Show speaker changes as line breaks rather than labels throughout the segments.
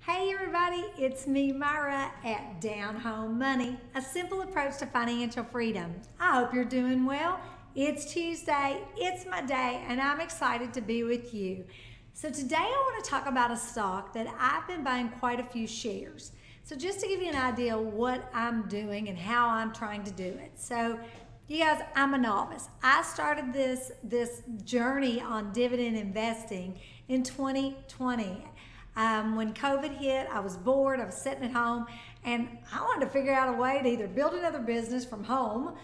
Hey everybody, it's me, Myra, at Down Home Money, a simple approach to financial freedom. I hope you're doing well. It's Tuesday, it's my day, and I'm excited to be with you. So today I want to talk about a stock that I've been buying quite a few shares. So just to give you an idea of what I'm doing and how I'm trying to do it. So you guys, I'm a novice. I started this journey on dividend investing in 2020. When COVID hit, I was bored, I was sitting at home, and I wanted to figure out a way to either build another business from home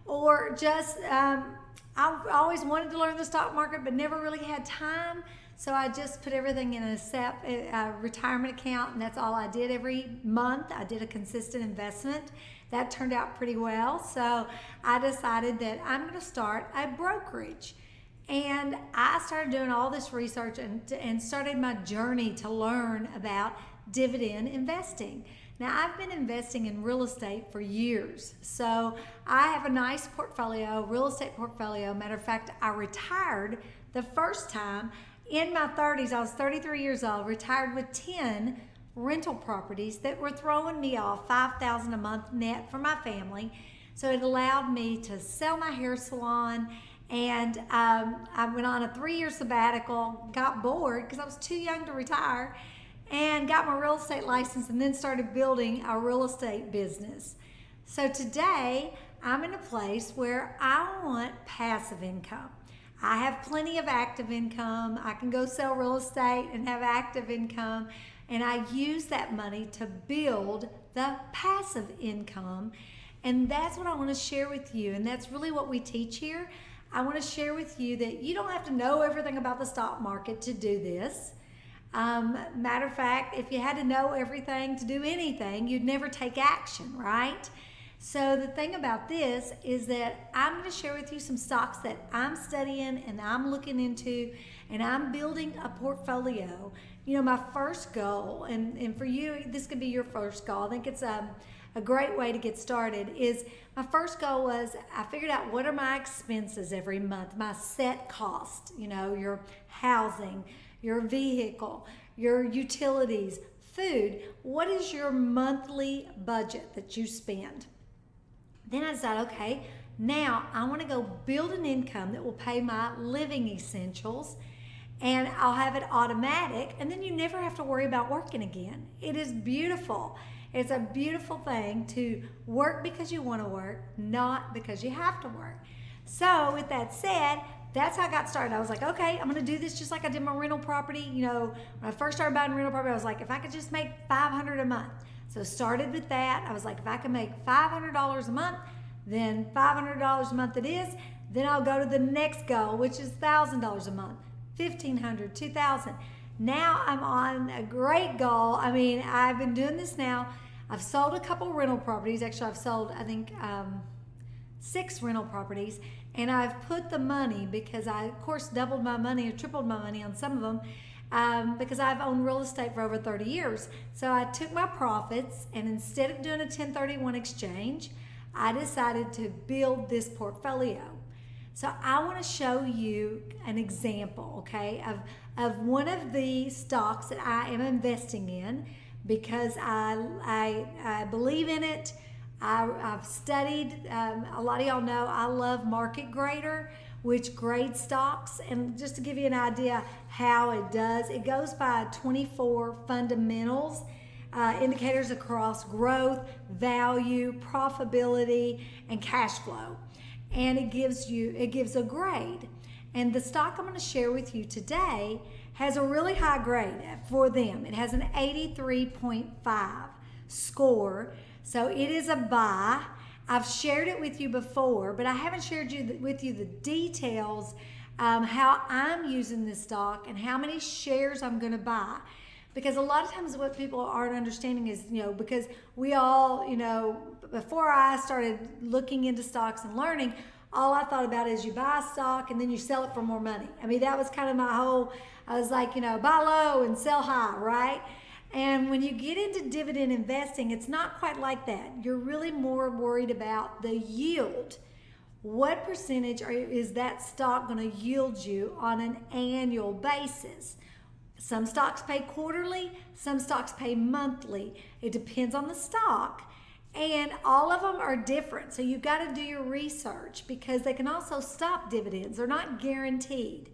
or just, I always wanted to learn the stock market but never really had time. So I just put everything in a retirement account, and that's all I did every month. I did a consistent investment. That turned out pretty well. So I decided that I'm going to start a brokerage. And I started doing all this research and started my journey to learn about dividend investing. Now, I've been investing in real estate for years. So I have a nice portfolio, real estate portfolio. Matter of fact, I retired the first time in my 30s. I was 33 years old, retired with 10 rental properties that were throwing me off $5,000 a month net for my family. So it allowed me to sell my hair salon. And I went on a 3-year sabbatical, got bored because I was too young to retire, and got my real estate license and then started building a real estate business. So today, I'm in a place where I want passive income. I have plenty of active income. I can go sell real estate and have active income, and I use that money to build the passive income. And that's what I want to share with you, and that's really what we teach here. I want to share with you that you don't have to know everything about the stock market to do this. Matter of fact, if you had to know everything to do anything, you'd never take action, right? So the thing about this is that I'm going to share with you some stocks that I'm studying and I'm looking into, and I'm building a portfolio. You know, my first goal, and for you, this could be your first goal. I think it's a great way to get started. Is my first goal was I figured out what are my expenses every month, my set cost, you know, your housing, your vehicle, your utilities, food. What is your monthly budget that you spend? Then I decided, okay, now I want to go build an income that will pay my living essentials, and I'll have it automatic, and then you never have to worry about working again. It is beautiful. It's a beautiful thing to work because you want to work, not because you have to work. So with that said, that's how I got started. I was like, okay, I'm going to do this just like I did my rental property. You know, when I first started buying rental property, I was like, if I could just make $500 a month. So started with that. I was like, if I can make $500 a month, then $500 a month it is. Then I'll go to the next goal, which is $1,000 a month, $1,500, $2,000. Now I'm on a great goal. I mean, I've been doing this now. I've sold a couple rental properties. Actually, I've sold, I think, 6 rental properties. And I've put the money, because I, of course, doubled my money or tripled my money on some of them, because I've owned real estate for over 30 years. So I took my profits, and instead of doing a 1031 exchange, I decided to build this portfolio. So I want to show you an example, okay, of one of the stocks that I am investing in, because I believe in it. I've studied, a lot of y'all know I love Market Grader, which grades stocks. And just to give you an idea how it does, it goes by 24 fundamentals, indicators across growth, value, profitability, and cash flow. And it gives a grade. And the stock I'm going to share with you today has a really high grade for them. It has an 83.5 score. So it is a buy. I've shared it with you before, but I haven't shared with you the details, how I'm using this stock and how many shares I'm going to buy. Because a lot of times what people aren't understanding is, you know, because we all, you know, before I started looking into stocks and learning, all I thought about is you buy stock and then you sell it for more money. I mean, that was kind of my whole, I was like, you know, buy low and sell high, right? And when you get into dividend investing, it's not quite like that. You're really more worried about the yield. What percentage is that stock going to yield you on an annual basis? Some stocks pay quarterly, some stocks pay monthly. It depends on the stock. And all of them are different. So you've got to do your research because they can also stop dividends. They're not guaranteed.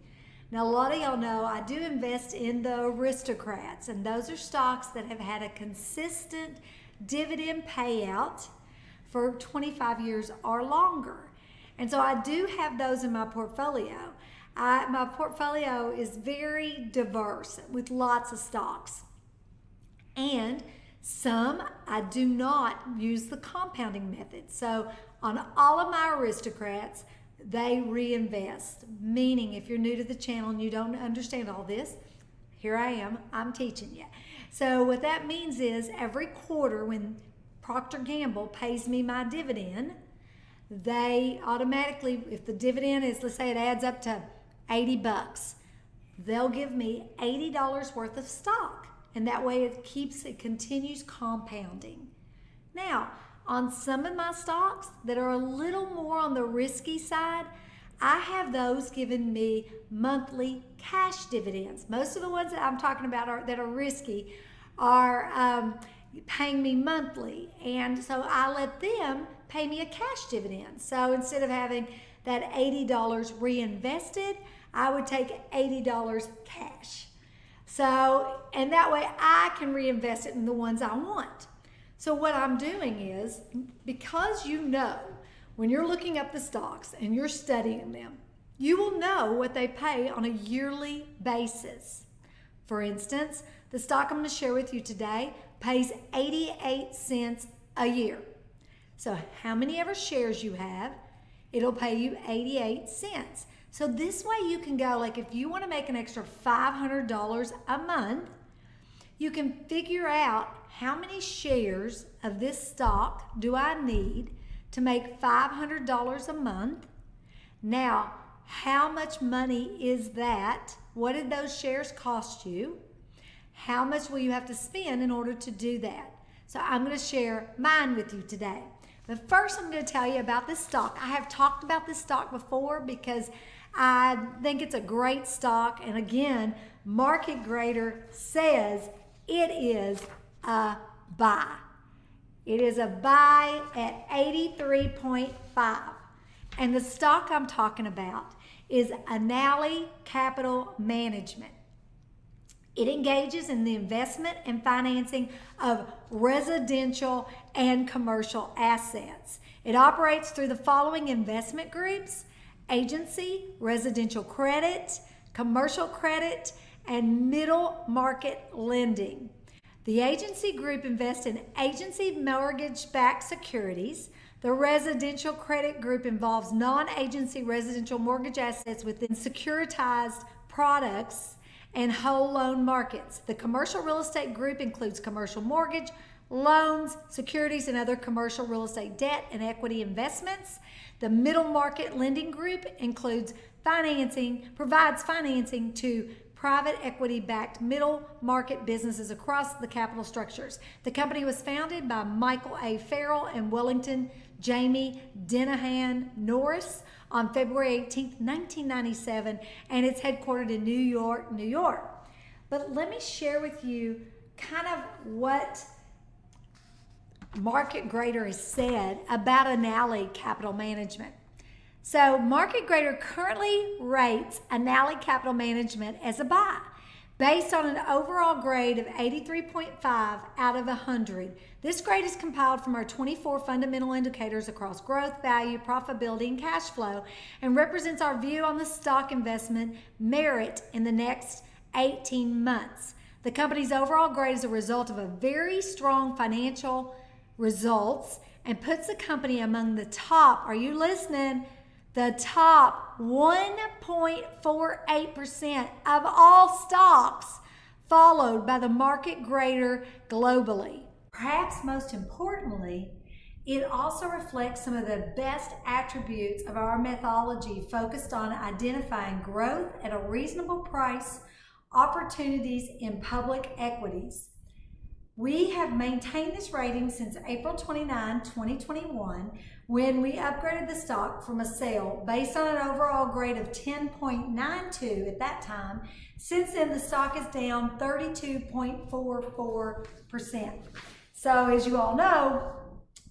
Now, a lot of y'all know I do invest in the aristocrats, and those are stocks that have had a consistent dividend payout for 25 years or longer. And so I do have those in my portfolio. My portfolio is very diverse with lots of stocks. And some I do not use the compounding method. So on all of my aristocrats, they reinvest. Meaning, if you're new to the channel and you don't understand all this, here I am, I'm teaching you. So what that means is every quarter when Procter & Gamble pays me my dividend, they automatically, if the dividend is, let's say it adds up to $80, they'll give me $80 worth of stock. And that way it continues compounding. Now, on some of my stocks that are a little more on the risky side, I have those giving me monthly cash dividends. Most of the ones that I'm talking about that are risky are paying me monthly. And so I let them pay me a cash dividend. So instead of having that $80 reinvested, I would take $80 cash. So, and that way I can reinvest it in the ones I want. So what I'm doing is, because you know, when you're looking up the stocks and you're studying them, you will know what they pay on a yearly basis. For instance, the stock I'm going to share with you today pays 88 cents a year. So how many ever shares you have, it'll pay you 88 cents. So this way you can go, like if you want to make an extra $500 a month, you can figure out how many shares of this stock do I need to make $500 a month. Now, how much money is that? What did those shares cost you? How much will you have to spend in order to do that? So I'm going to share mine with you today. But first I'm going to tell you about this stock. I have talked about this stock before because I think it's a great stock. And again, Market Grader says it is a buy. It is a buy at 83.5. And the stock I'm talking about is Annaly Capital Management. It engages in the investment and financing of residential and commercial assets. It operates through the following investment groups: agency, residential credit, commercial credit, and middle market lending. The agency group invests in agency mortgage-backed securities. The residential credit group involves non-agency residential mortgage assets within securitized products and whole loan markets. The commercial real estate group includes commercial mortgage, loans, securities, and other commercial real estate debt and equity investments. The middle market lending group includes provides financing to private equity-backed middle market businesses across the capital structures. The company was founded by Michael A. Farrell and Wellington Jamie Denahan Norris on February 18, 1997, and it's headquartered in New York, New York. But let me share with you kind of what Market Grader has said about Annaly Capital Management. So Market Grader currently rates Annaly Capital Management as a buy based on an overall grade of 83.5 out of 100. This grade is compiled from our 24 fundamental indicators across growth, value, profitability, and cash flow, and represents our view on the stock investment merit in the next 18 months. The company's overall grade is a result of a very strong financial results and puts the company among the top, are you listening? The top 1.48% of all stocks, followed by the Market Grader globally. Perhaps most importantly, it also reflects some of the best attributes of our methodology focused on identifying growth at a reasonable price, opportunities in public equities. We have maintained this rating since April 29, 2021, when we upgraded the stock from a sale based on an overall grade of 10.92 at that time. Since then, the stock is down 32.44%. So as you all know,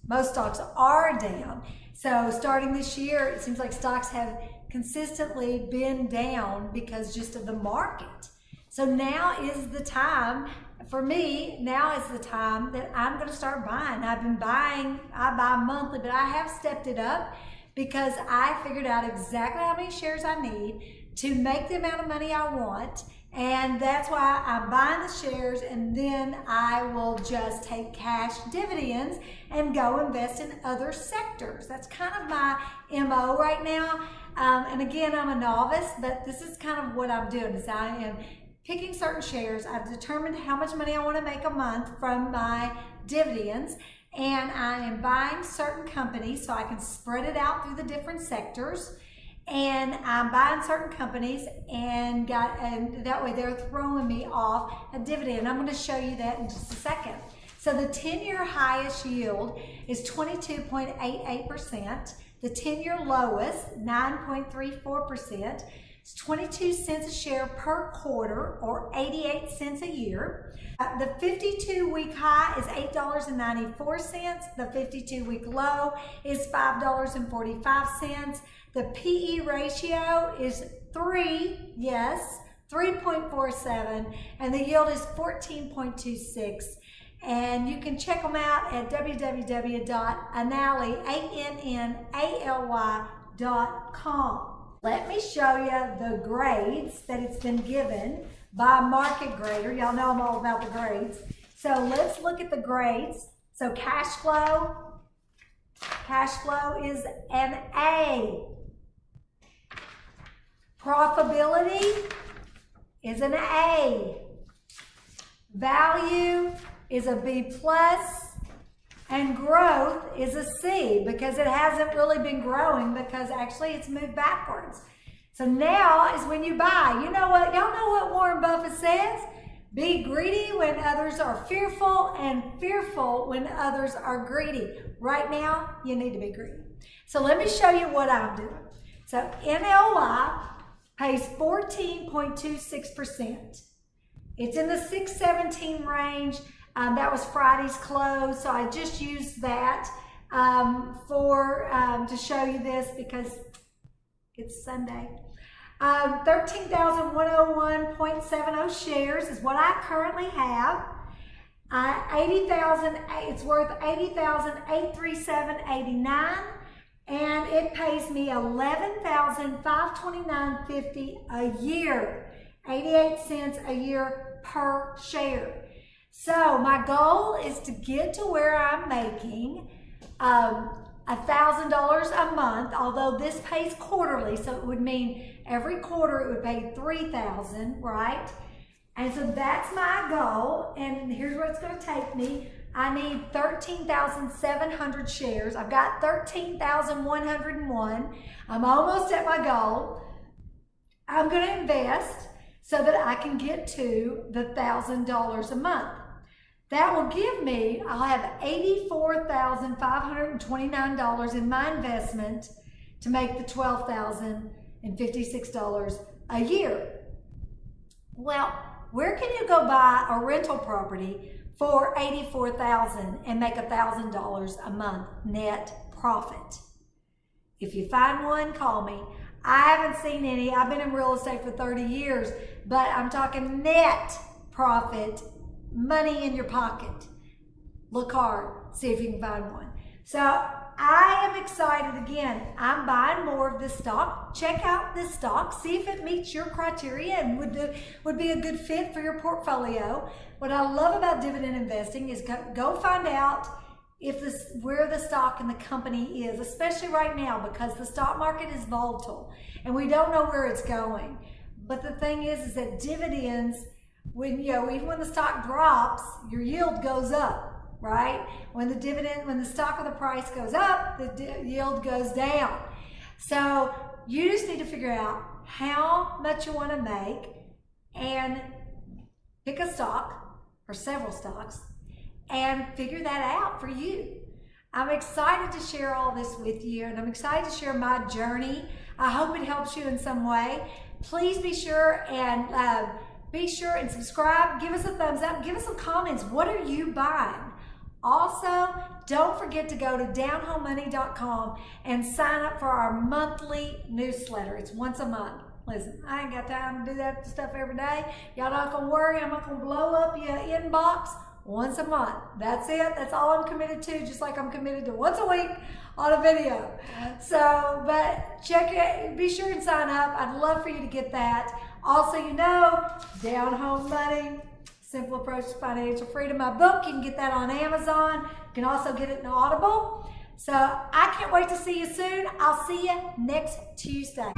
most stocks are down. So starting this year, it seems like stocks have consistently been down because just of the market. So now is the time, for me, now is the time that I'm going to start buying. I've been buying, I buy monthly, but I have stepped it up because I figured out exactly how many shares I need to make the amount of money I want. And that's why I'm buying the shares, and then I will just take cash dividends and go invest in other sectors. That's kind of my MO right now. And again, I'm a novice, but this is kind of what I'm doing is I am picking certain shares. I've determined how much money I want to make a month from my dividends, and I am buying certain companies so I can spread it out through the different sectors. And I'm buying certain companies, and that way they're throwing me off a dividend. I'm going to show you that in just a second. So the 10-year highest yield is 22.88%. The 10-year lowest, 9.34%. It's 22 cents a share per quarter, or 88 cents a year. The 52-week high is $8.94. The 52-week low is $5.45. The PE ratio is 3.47, and the yield is 14.26. And you can check them out at www.annaly.com. Let me show you the grades that it's been given by Market Grader. Y'all know I'm all about the grades. So let's look at the grades. So cash flow is an A. Profitability is an A. Value is a B plus. And growth is a C because it hasn't really been growing because actually it's moved backwards. So now is when you buy. You know what? Y'all know what Warren Buffett says? Be greedy when others are fearful, and fearful when others are greedy. Right now, you need to be greedy. So let me show you what I'm doing. So NLY pays 14.26%. It's in the 617 range. That was Friday's close, so I just used that to show you this because it's Sunday. 13,101.70 shares is what I currently have. 80,000. It's worth 80,837.89, and it pays me 11,529.50 a year. 88 cents a year per share. So my goal is to get to where I'm making $1,000 a month, although this pays quarterly, so it would mean every quarter it would pay $3,000, right? And so that's my goal, and here's where it's going to take me. I need 13,700 shares. I've got 13,101. I'm almost at my goal. I'm going to invest so that I can get to the $1,000 a month. That will give me, I'll have $84,529 in my investment to make the $12,056 a year. Well, where can you go buy a rental property for $84,000 and make $1,000 a month net profit? If you find one, call me. I haven't seen any. I've been in real estate for 30 years, but I'm talking net profit, money in your pocket. Look hard, see if you can find one. So I am excited again. I'm buying more of this stock. Check out this stock, see if it meets your criteria and would be a good fit for your portfolio. What I love about dividend investing is go find out where the stock and the company is, especially right now because the stock market is volatile and we don't know where it's going. But the thing is that dividends, even when the stock drops, your yield goes up, right? When the stock or the price goes up, the yield goes down. So you just need to figure out how much you want to make and pick a stock or several stocks and figure that out for you. I'm excited to share all this with you, and I'm excited to share my journey. I hope it helps you in some way. Please be sure and subscribe. Give us a thumbs up. Give us some comments. What are you buying? Also, don't forget to go to downhomemoney.com and sign up for our monthly newsletter. It's once a month. Listen, I ain't got time to do that stuff every day. Y'all not gonna worry. I'm not gonna blow up your inbox. Once a month. That's it. That's all I'm committed to, just like I'm committed to once a week on a video. So, but check it. Be sure and sign up. I'd love for you to get that. Also, Down Home Money, Simple Approach to Financial Freedom, my book. You can get that on Amazon. You can also get it in Audible. So I can't wait to see you soon. I'll see you next Tuesday.